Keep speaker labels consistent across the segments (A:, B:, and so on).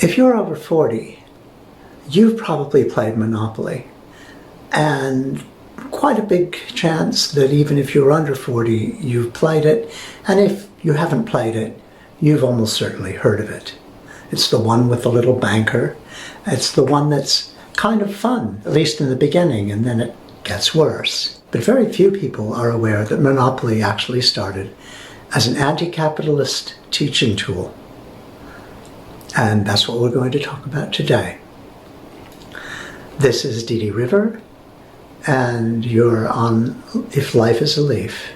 A: If you're over 40, you've probably played Monopoly, and quite a big chance that even if you're under 40, you've played it, and if you haven't played it, you've almost certainly heard of it. It's the one with the little banker. It's the one that's kind of fun, at least in the beginning, and then it gets worse. But very few people are aware that Monopoly actually started as an anti-capitalist teaching tool. And that's what we're going to talk about today. This is Dee Dee River, and you're on If Life is a Leaf.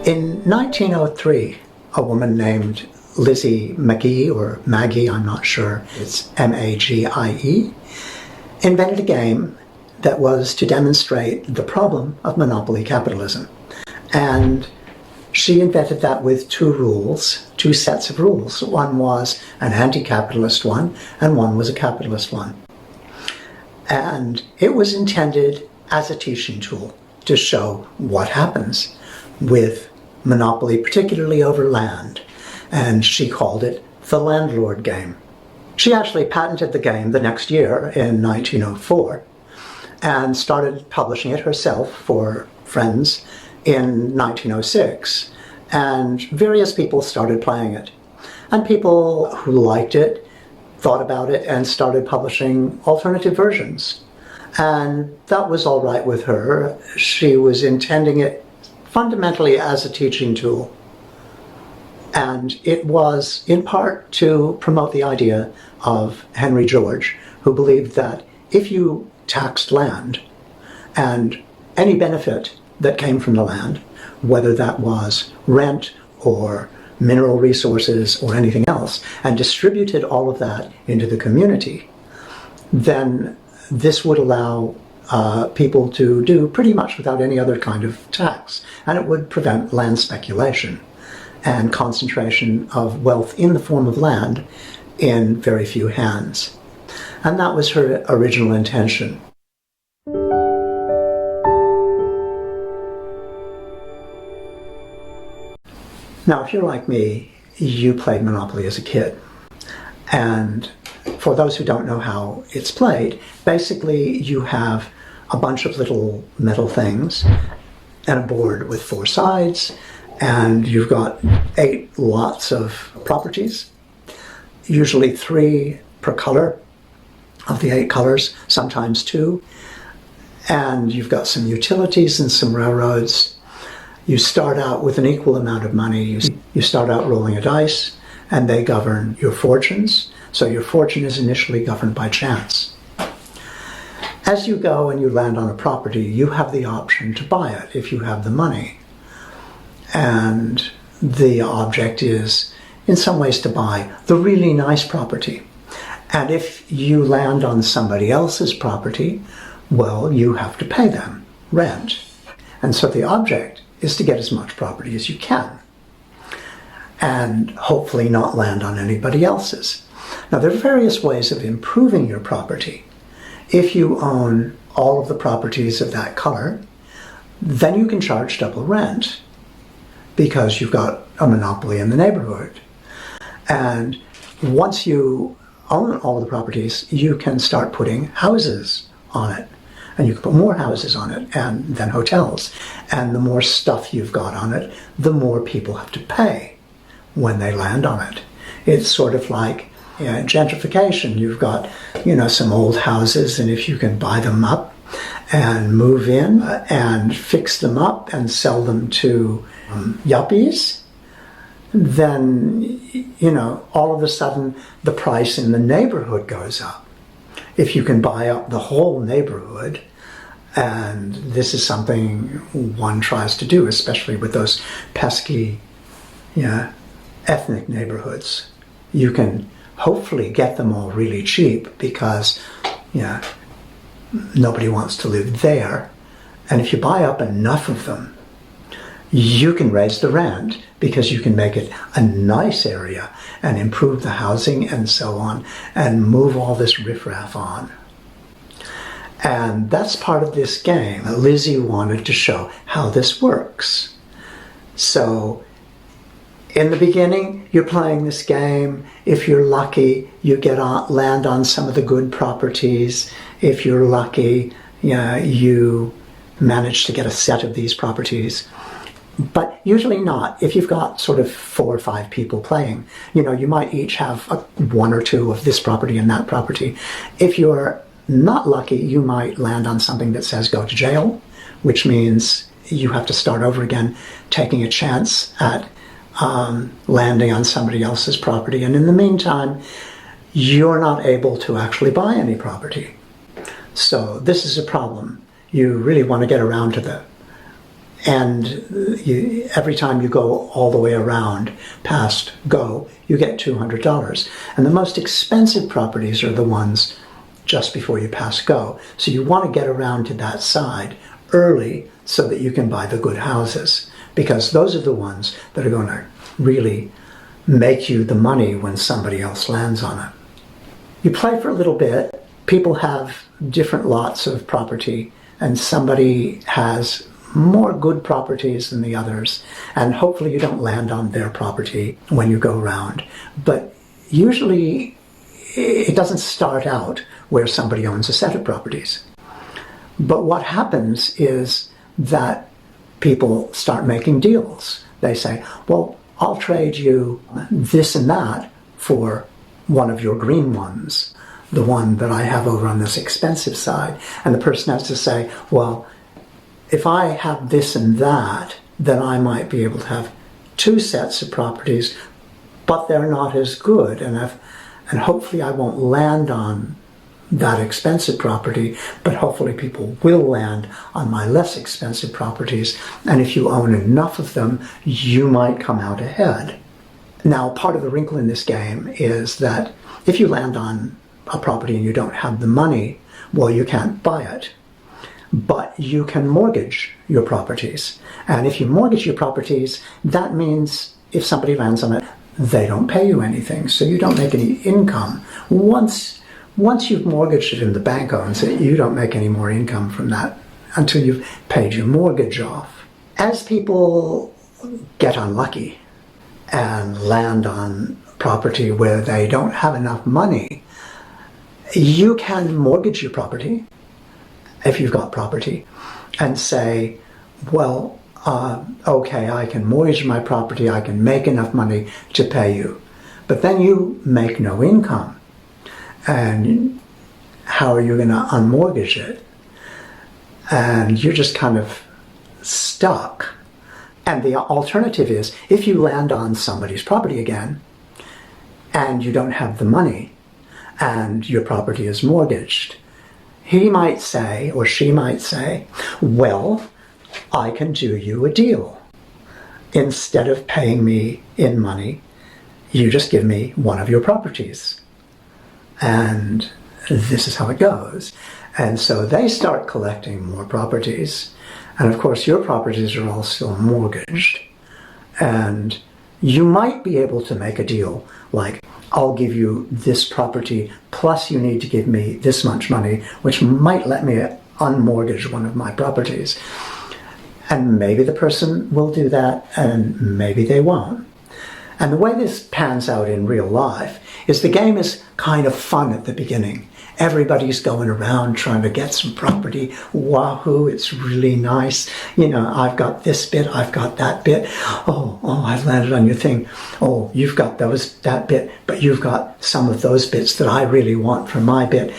A: In 1903, a woman named Lizzie McGee, or Maggie, I'm not sure, it's M-A-G-I-E, invented a game that was to demonstrate the problem of monopoly capitalism. And she invented that with two sets of rules. One was an anti-capitalist one, and one was a capitalist one. And it was intended as a teaching tool to show what happens with monopoly, particularly over land. And she called it the landlord game. She actually patented the game the next year in 1904 and started publishing it herself for friends in 1906. And various people started playing it. And people who liked it thought about it and started publishing alternative versions. And that was all right with her. She was intending it fundamentally as a teaching tool. And it was in part to promote the idea of Henry George, who believed that if you taxed land and any benefit that came from the land, whether that was rent or mineral resources or anything else, and distributed all of that into the community, then this would allow people to do pretty much without any other kind of tax, and it would prevent land speculation and concentration of wealth in the form of land in very few hands. And that was her original intention. Now, if you're like me, you played Monopoly as a kid. And for those who don't know how it's played, basically you have a bunch of little metal things and a board with 4 sides, and you've got 8 lots of properties, usually 3 per color of the 8 colors, sometimes 2. And you've got some utilities and some railroads. You start out with an equal amount of money. You start out rolling a dice, and they govern your fortunes. So your fortune is initially governed by chance. As you go and you land on a property, you have the option to buy it if you have the money. And the object is, in some ways, to buy the really nice property. And if you land on somebody else's property, well, you have to pay them rent. And so the object is to get as much property as you can, and hopefully not land on anybody else's. Now, there are various ways of improving your property. If you own all of the properties of that color, then you can charge double rent because you've got a monopoly in the neighborhood. And once you own all of the properties, you can start putting houses on it. And you can put more houses on it, and then hotels. And the more stuff you've got on it, the more people have to pay when they land on it. It's sort of like gentrification. You've got, some old houses, and if you can buy them up and move in and fix them up and sell them to yuppies, then, all of a sudden the price in the neighborhood goes up. If you can buy up the whole neighborhood, and this is something one tries to do, especially with those pesky, ethnic neighborhoods, you can hopefully get them all really cheap because, nobody wants to live there. And if you buy up enough of them, you can raise the rent because you can make it a nice area and improve the housing and so on and move all this riffraff on. And that's part of this game. Lizzie wanted to show how this works. So in the beginning, you're playing this game. If you're lucky, you land on some of the good properties. If you're lucky, you manage to get a set of these properties. But usually not. If you've got sort of 4 or 5 people playing, you might each have 1 or 2 of this property and that property. If you're not lucky, you might land on something that says go to jail, which means you have to start over again, taking a chance at landing on somebody else's property. And in the meantime, you're not able to actually buy any property. So this is a problem. You really want to get around to the end. Every time you go all the way around past go, you get $200. And the most expensive properties are the ones just before you pass go. So you want to get around to that side early so that you can buy the good houses, because those are the ones that are going to really make you the money when somebody else lands on it. You play for a little bit. People have different lots of property, and somebody has more good properties than the others, and hopefully you don't land on their property when you go around. But usually it doesn't start out where somebody owns a set of properties. But what happens is that people start making deals. They say, well, I'll trade you this and that for one of your green ones, the one that I have over on this expensive side. And the person has to say, well, if I have this and that, then I might be able to have 2 sets of properties, but they're not as good. And hopefully I won't land on that expensive property, but hopefully people will land on my less expensive properties. And if you own enough of them, you might come out ahead. Now, part of the wrinkle in this game is that if you land on a property and you don't have the money, well, you can't buy it. But you can mortgage your properties. And if you mortgage your properties, that means if somebody lands on it, they don't pay you anything. So you don't make any income. Once you've mortgaged it and the bank owns it, you don't make any more income from that until you've paid your mortgage off. As people get unlucky and land on property where they don't have enough money, you can mortgage your property, if you've got property, and say, well, okay, I can mortgage my property, I can make enough money to pay you. But then you make no income. And how are you going to unmortgage it? And you're just kind of stuck. And the alternative is, if you land on somebody's property again, and you don't have the money, and your property is mortgaged, he might say, or she might say, well, I can do you a deal. Instead of paying me in money, you just give me one of your properties. And this is how it goes. And so they start collecting more properties. And of course, your properties are all still mortgaged. And you might be able to make a deal like, I'll give you this property, plus you need to give me this much money, which might let me unmortgage one of my properties. And maybe the person will do that, and maybe they won't. And the way this pans out in real life is the game is kind of fun at the beginning. Everybody's going around trying to get some property. Wahoo, it's really nice. I've got this bit, I've got that bit. Oh, I landed on your thing. Oh, you've got that bit, but you've got some of those bits that I really want for my bit.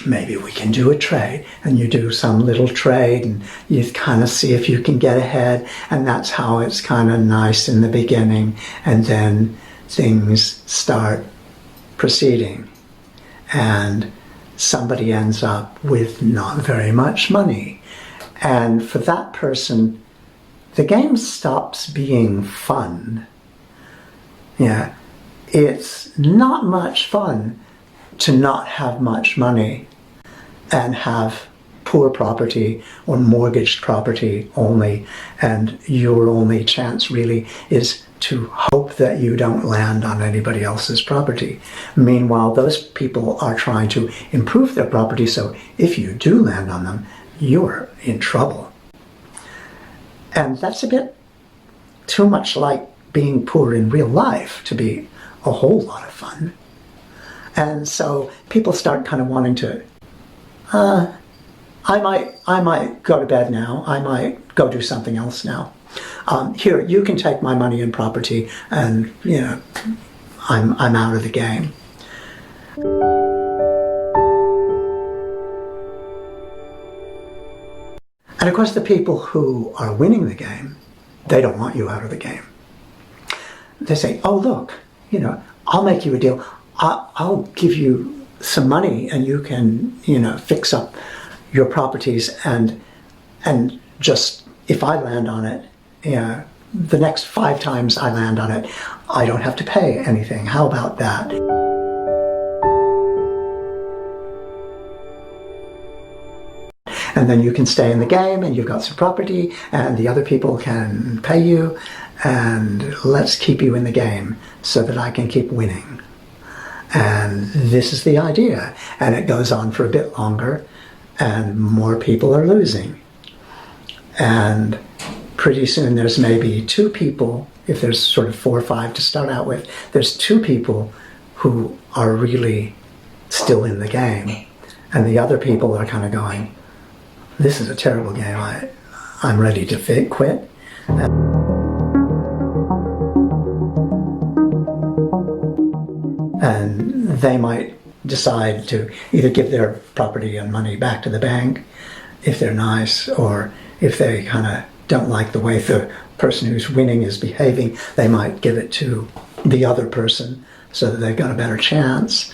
A: Maybe we can do a trade. And you do some little trade and you kind of see if you can get ahead. And that's how it's kind of nice in the beginning. And then things start proceeding. And somebody ends up with not very much money. And for that person, the game stops being fun. Yeah, it's not much fun to not have much money and have poor property or mortgaged property only, and your only chance really is to hope that you don't land on anybody else's property. Meanwhile, those people are trying to improve their property, so if you do land on them, you're in trouble. And that's a bit too much like being poor in real life to be a whole lot of fun. And so people start kind of wanting to, I might go to bed now, I might go do something else now. Here, you can take my money and property, and I'm out of the game. And of course, the people who are winning the game, they don't want you out of the game. They say, oh, look, I'll make you a deal. I'll give you some money and you can, fix up your properties and just, if I land on it, the next 5 times I land on it, I don't have to pay anything. How about that? And then you can stay in the game and you've got some property and the other people can pay you, and let's keep you in the game so that I can keep winning. And this is the idea. And it goes on for a bit longer and more people are losing. And pretty soon there's maybe 2 people, if there's sort of 4 or 5 to start out with, there's 2 people who are really still in the game. And the other people are kind of going, this is a terrible game, I'm ready to quit. And they might decide to either give their property and money back to the bank if they're nice, or if they kind of don't like the way the person who's winning is behaving, they might give it to the other person so that they've got a better chance.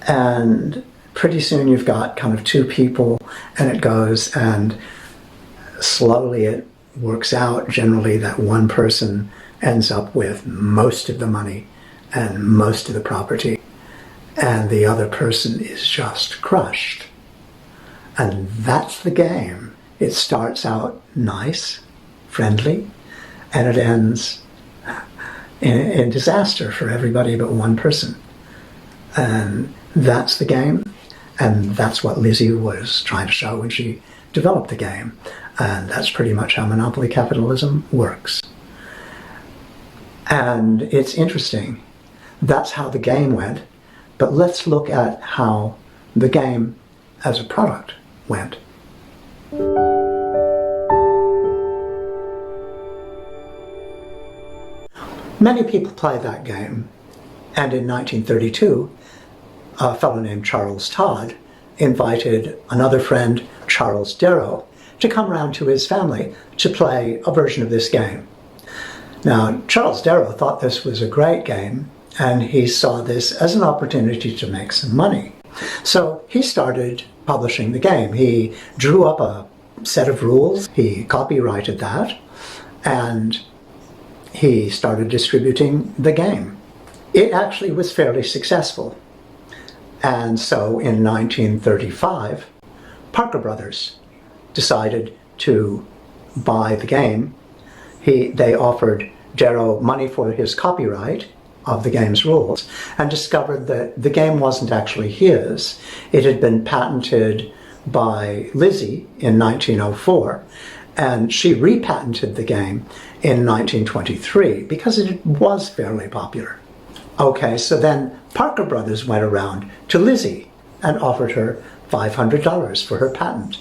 A: And pretty soon you've got kind of 2 people, and it goes, and slowly it works out generally that one person ends up with most of the money and most of the property, and the other person is just crushed. And that's the game. It starts out nice, friendly, and it ends in disaster for everybody but one person. And that's the game, and that's what Lizzie was trying to show when she developed the game. And that's pretty much how monopoly capitalism works. And it's interesting. That's how the game went. But let's look at how the game as a product went. Many people play that game, and in 1932, a fellow named Charles Todd invited another friend, Charles Darrow, to come round to his family to play a version of this game. Now, Charles Darrow thought this was a great game, and he saw this as an opportunity to make some money. So he started publishing the game. He drew up a set of rules, he copyrighted that, and he started distributing the game. It actually was fairly successful. And so in 1935, Parker Brothers decided to buy the game. They offered Darrow money for his copyright of the game's rules, and discovered that the game wasn't actually his. It had been patented by Lizzie in 1904, and she repatented the game in 1923 because it was fairly popular. Okay, so then Parker Brothers went around to Lizzie and offered her $500 for her patent,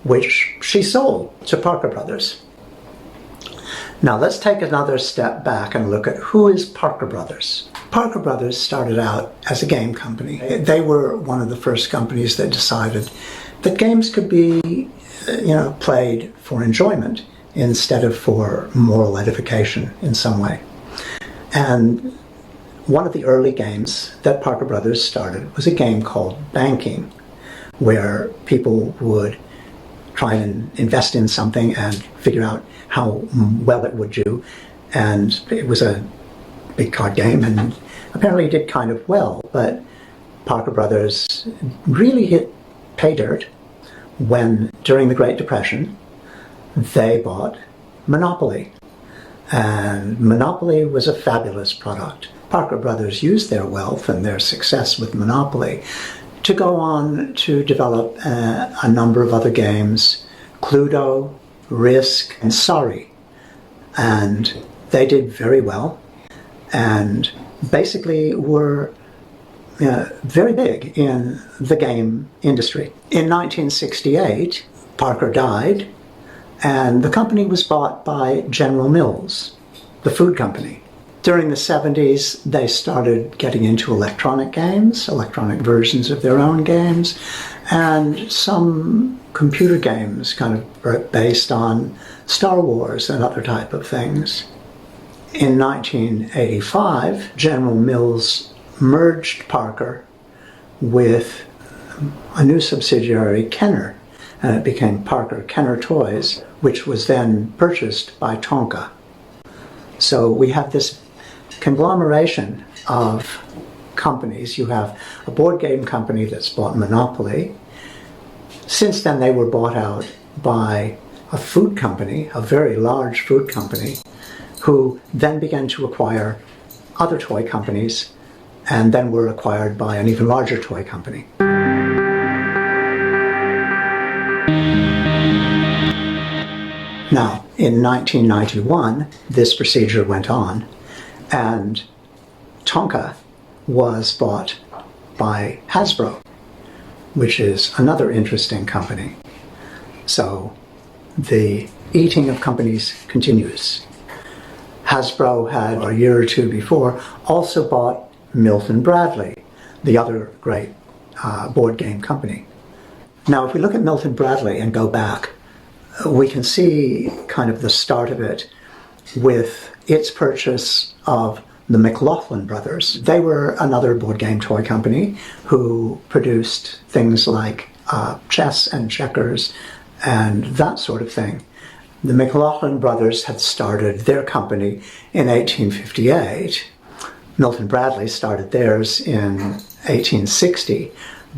A: which she sold to Parker Brothers. Now let's take another step back and look at who is Parker Brothers. Parker Brothers started out as a game company. They were one of the first companies that decided that games could be, played for enjoyment instead of for moral edification in some way. And one of the early games that Parker Brothers started was a game called Banking, where people would try and invest in something and figure out how well it would do. And it was a big card game, and apparently it did kind of well. But Parker Brothers really hit pay dirt when, during the Great Depression, they bought Monopoly. And Monopoly was a fabulous product. Parker Brothers used their wealth and their success with Monopoly to go on to develop a number of other games, Cluedo, Risk, and Sorry. And they did very well and basically were very big in the game industry. In 1968, Parker died, and the company was bought by General Mills, the food company. During the 70s, they started getting into electronic games, electronic versions of their own games, and some computer games kind of based on Star Wars and other type of things. In 1985, General Mills merged Parker with a new subsidiary, Kenner, and it became Parker Kenner Toys, which was then purchased by Tonka. So we have this conglomeration of companies. You have a board game company that's bought Monopoly. Since then they were bought out by a food company, a very large food company, who then began to acquire other toy companies and then were acquired by an even larger toy company. Now, in 1991, this procedure went on, and Tonka was bought by Hasbro, which is another interesting company. So the eating of companies continues. Hasbro had, a year or two before, also bought Milton Bradley, the other great board game company. Now, if we look at Milton Bradley and go back, we can see kind of the start of it with its purchase of the McLaughlin brothers. They were another board game toy company who produced things like chess and checkers and that sort of thing. The McLaughlin brothers had started their company in 1858. Milton Bradley started theirs in 1860,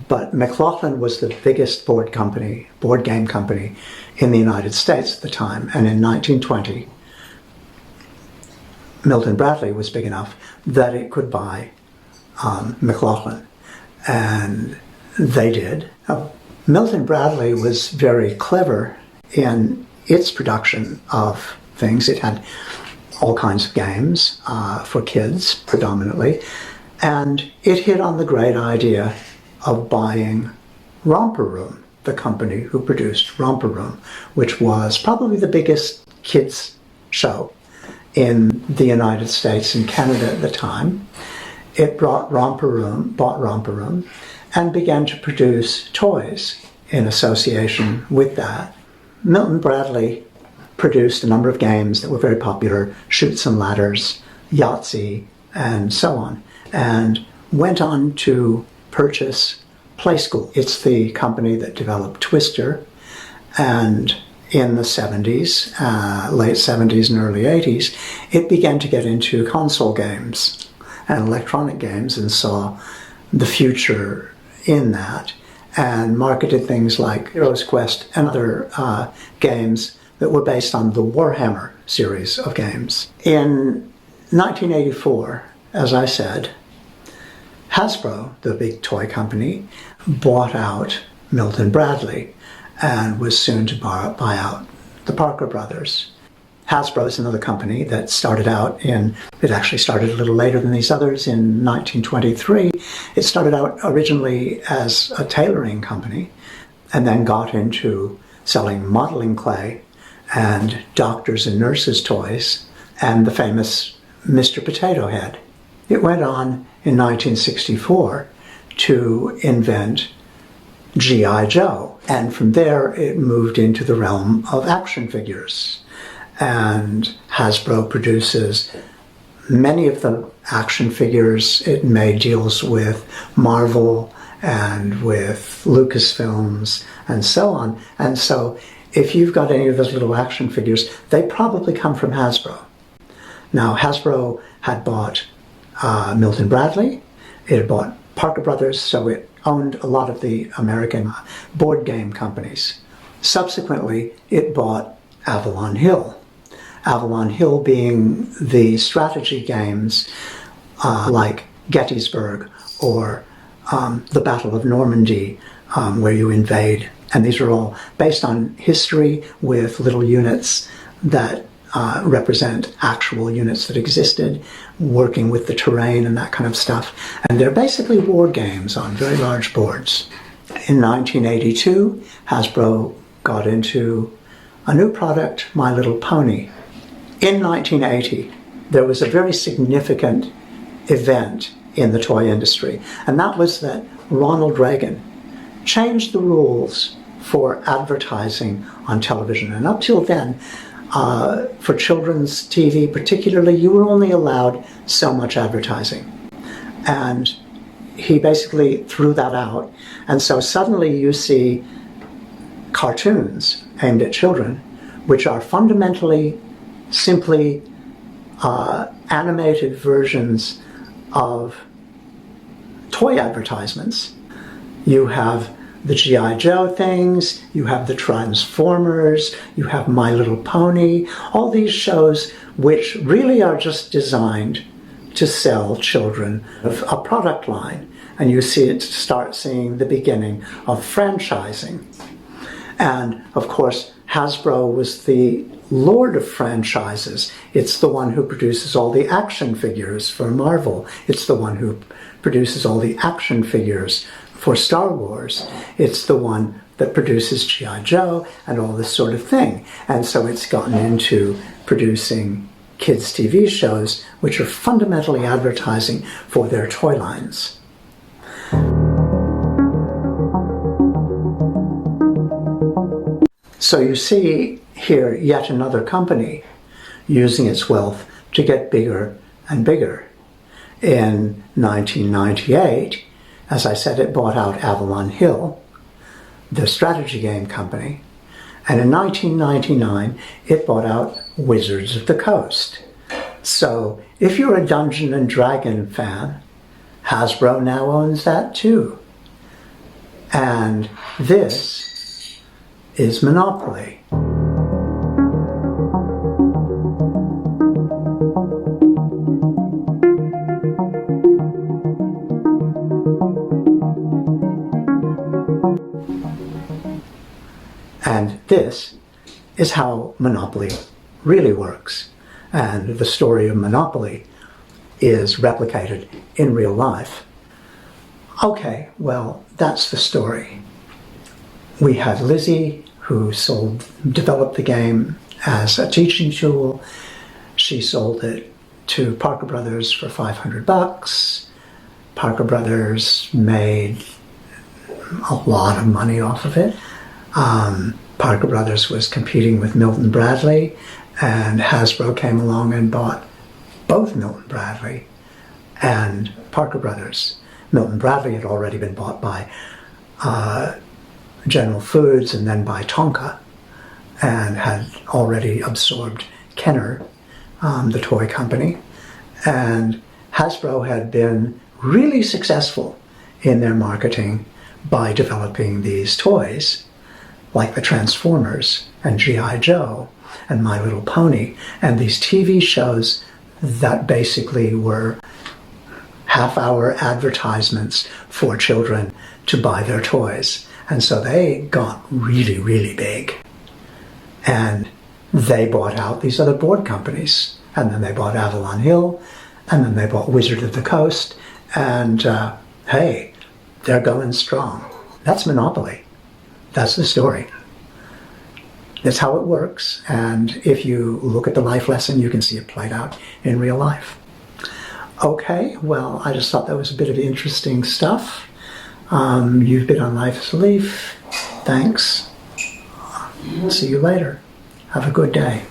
A: but McLaughlin was the biggest board game company in the United States at the time, and in 1920, Milton Bradley was big enough that it could buy McLaughlin, and they did. Milton Bradley was very clever in its production of things. It had all kinds of games for kids, predominantly, and it hit on the great idea of buying Romper Room, the company who produced Romper Room, which was probably the biggest kids show in the United States and Canada at the time. It bought Romper Room, and began to produce toys in association with that. Milton Bradley produced a number of games that were very popular, Chutes and Ladders, Yahtzee, and so on, and went on to purchase Playskool. It's the company that developed Twister, and in the 70s, late 70s and early 80s, it began to get into console games and electronic games and saw the future in that, and marketed things like HeroQuest and other games that were based on the Warhammer series of games. In 1984, as I said, Hasbro, the big toy company, bought out Milton Bradley and was soon to buy out the Parker brothers. Hasbro is another company that started out it actually started a little later than these others in 1923. It started out originally as a tailoring company and then got into selling modeling clay and doctors' and nurses' toys and the famous Mr. Potato Head. It went on in 1964 to invent G.I. Joe, and from there it moved into the realm of action figures. And Hasbro produces many of the action figures. It made deals with Marvel and with Lucasfilms and so on. And so if you've got any of those little action figures, they probably come from Hasbro. Now, Hasbro had bought Milton Bradley. It had bought Parker Brothers, so it owned a lot of the American board game companies. Subsequently, it bought Avalon Hill. Avalon Hill being the strategy games like Gettysburg or the Battle of Normandy, where you invade. And these are all based on history with little units that represent actual units that existed, working with the terrain and that kind of stuff. And they're basically war games on very large boards. In 1982, Hasbro got into a new product, My Little Pony. In 1980, there was a very significant event in the toy industry, and that was that Ronald Reagan changed the rules for advertising on television. And up till then, for children's TV particularly, you were only allowed so much advertising. And he basically threw that out. And so suddenly you see cartoons aimed at children, which are fundamentally simply animated versions of toy advertisements. You have the G.I. Joe things, you have the Transformers, you have My Little Pony, all these shows which really are just designed to sell children a product line. And you start seeing the beginning of franchising. And of course, Hasbro was the lord of franchises. It's the one who produces all the action figures for Marvel. It's the one who produces all the action figures for Star Wars. It's the one that produces G.I. Joe and all this sort of thing. And so it's gotten into producing kids' TV shows, which are fundamentally advertising for their toy lines. So you see here yet another company using its wealth to get bigger and bigger. In 1998, as I said, it bought out Avalon Hill, the strategy game company. And in 1999, it bought out Wizards of the Coast. So if you're a Dungeons and Dragons fan, Hasbro now owns that too. And this is monopoly. And this is how monopoly really works. And the story of monopoly is replicated in real life. Okay, well, that's the story. We had Lizzie, who developed the game as a teaching tool. She sold it to Parker Brothers for $500. Parker Brothers made a lot of money off of it. Parker Brothers was competing with Milton Bradley, and Hasbro came along and bought both Milton Bradley and Parker Brothers. Milton Bradley had already been bought by General Foods and then by Tonka, and had already absorbed Kenner, the toy company. And Hasbro had been really successful in their marketing by developing these toys like the Transformers and G.I. Joe and My Little Pony, and these TV shows that basically were half-hour advertisements for children to buy their toys. And so they got really, really big. And they bought out these other board companies. And then they bought Avalon Hill, and then they bought Wizard of the Coast, and hey, they're going strong. That's monopoly. That's the story. That's how it works. And if you look at the life lesson, you can see it played out in real life. Okay, well, I just thought that was a bit of interesting stuff. You've been on Life as a Leaf. Thanks. See you later. Have a good day.